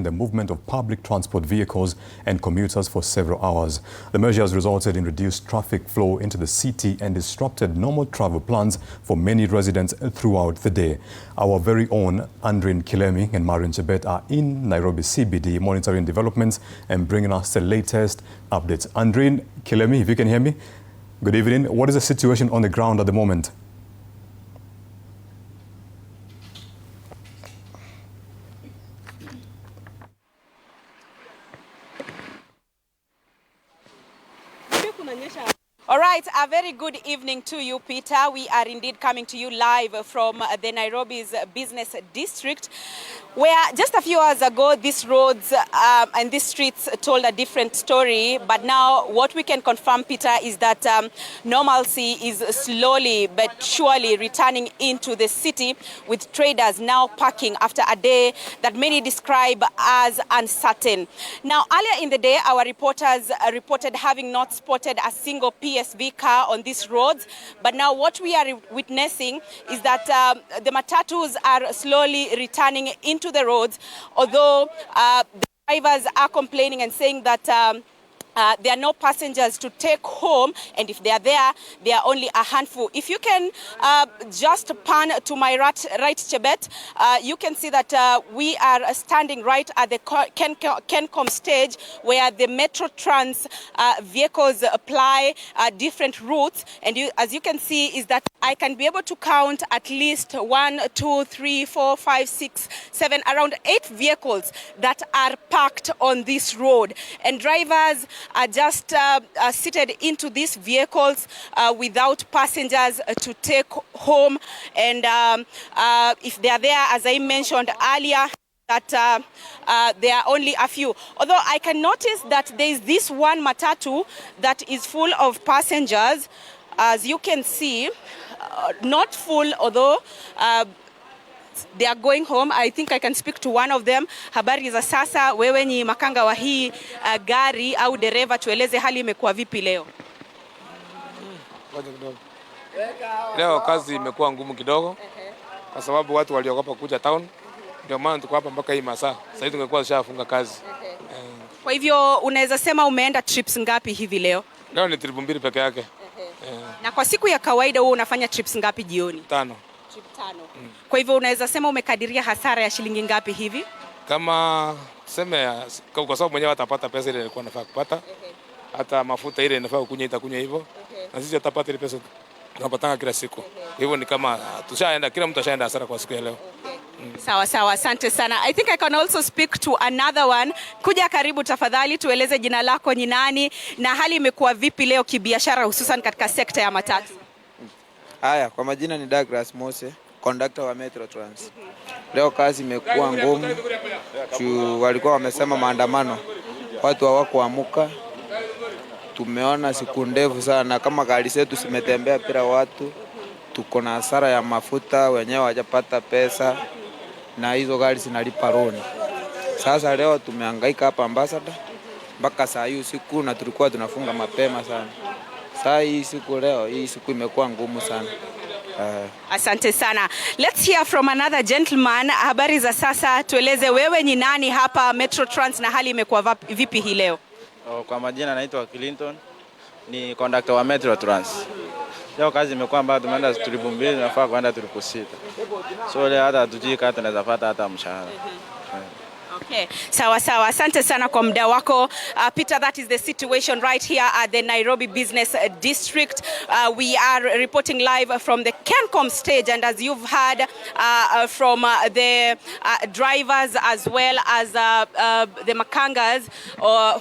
the movement of public transport vehicles and commuters for several hours. The measure has resulted in reduced traffic flow into the city and disrupted normal travel plans for many residents throughout the day. Our very own Andrin Kilemi and Marion Chebet are in Nairobi CBD monitoring developments and bringing us the latest updates. Andrin Kilemi, if you can hear me, good evening. What is the situation on the ground at the moment? All right, a very good evening to you, Peter. We are indeed coming to you live from the Nairobi's business district, where just a few hours ago, these roads and these streets told a different story. But now what we can confirm, Peter, is that normalcy is slowly but surely returning into the city, with traders now parking after a day that many describe as uncertain. Now, earlier in the day, our reporters reported having not spotted a single PSV car on these roads. But now what we are witnessing is that the matatus are slowly returning into the roads, although the drivers are complaining and saying that there are no passengers to take home, and if they are there, they are only a handful. If you can just pan to my right, Chebet, you can see that we are standing right at the Kencom stage, where the Metro Trans vehicles apply different routes. And as you can see, is that I can be able to count at least 1, 2, 3, 4, 5, 6, 7, around 8 vehicles that are parked on this road. And drivers are just seated into these vehicles without passengers to take home. And if they are there, as I mentioned earlier, that there are only a few. Although I can notice that there is this one matatu that is full of passengers. As you can see, not full, although they are going home. I think I can speak to one of them. Habari za sasa, wewe ni makanga wa hii gari au dereva, tueleze hali imekuwa vipi leo? Leo kazi imekuwa ngumu kidogo kwa sababu watu waliogopa kuja town. Ndio maana tuko hapa mpaka hii masaa. Sasa hivi tungekuwa tushafunga kazi. Kwa hivyo unaweza sema umeenda trips ngapi hivi leo? Leo ni trip 2 peke yake. Na kwa siku ya kawaida wewe unafanya trips ngapi jioni? 5. Trip 5. Kwa hivyo unaweza sema umekadiria hasara ya shilingi ngapi hivi? Kama tuseme kwa sababu mwenyewe atapata pesa ile alikuwa anafaa kupata. Hata mafuta ile inafaa kukunya itakunya hivyo. Na sisi tutapata ile pesa tunapata kila siku. Hivyo ni kama tushaenda, kila mtu ashaenda hasara kwa siku ya leo. Sawa sawa, asante sana. I think I can also speak to another one. Kuja karibu tafadhali, tueleze jina lako ni nani na hali imekuwa vipi leo kibiashara, hususan katika sekta ya matatu? Haya, kwa majina ni Douglas Mose, conductor wa Metro Trans. Leo kazi imekuwa ngumu. Walikuwa wamesema maandamano, watu hawakuamuka. Tumeona siku ndefu sana, kama gari zetu zimetembea bila watu. Tuko na hasara ya mafuta, wenyewe hawajapata pesa na hizo gari zinalipa roni. Sasa leo tumehangaika hapa Ambassador mpaka saa hii usiku, na tulikuwa tunafunga mapema sana. Saa hii siku leo, hii siku imekuwa ngumu sana. Asante sana. Let's hear from another gentleman. Habari za sasa, tueleze wewe ni nani hapa Metro Trans na hali imekuwa vipi hii leo? Kwa majina naitwa Clinton, ni conductor wa Metro Trans. Leo kazi imekuwa mbaya, tumeenda trip 2, nafaa kwenda trip 6. So leo hata tujui kama tunaweza pata hata mshahara. Okay, sawa sawa. Asante sana kwa muda wako. Peter, that is the situation right here at the Nairobi Business District. We are reporting live from the Kencom stage, and as you've heard from the drivers as well as the makangas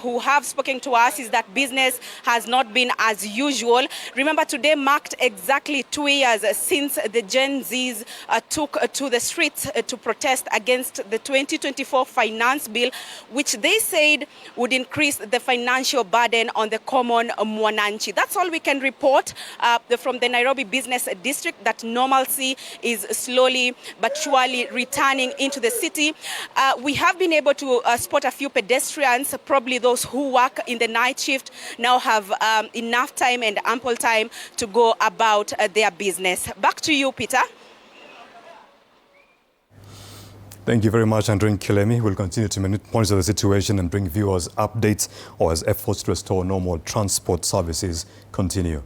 who have spoken to us, is that business has not been as usual. Remember, today marked exactly 2 years since the Gen Zs took to the streets to protest against the 2024 finance bill, which they said would increase the financial burden on the common mwananchi. That's all we can report from the Nairobi Business District, that normalcy is slowly but surely returning into the city. We have been able to spot a few pedestrians, probably those who work in the night shift, now have enough time and ample time to go about their business. Back to you, Peter. Thank you very much, Andrew Kilemi. We'll continue to monitor the situation and bring viewers updates as efforts to restore normal transport services continue.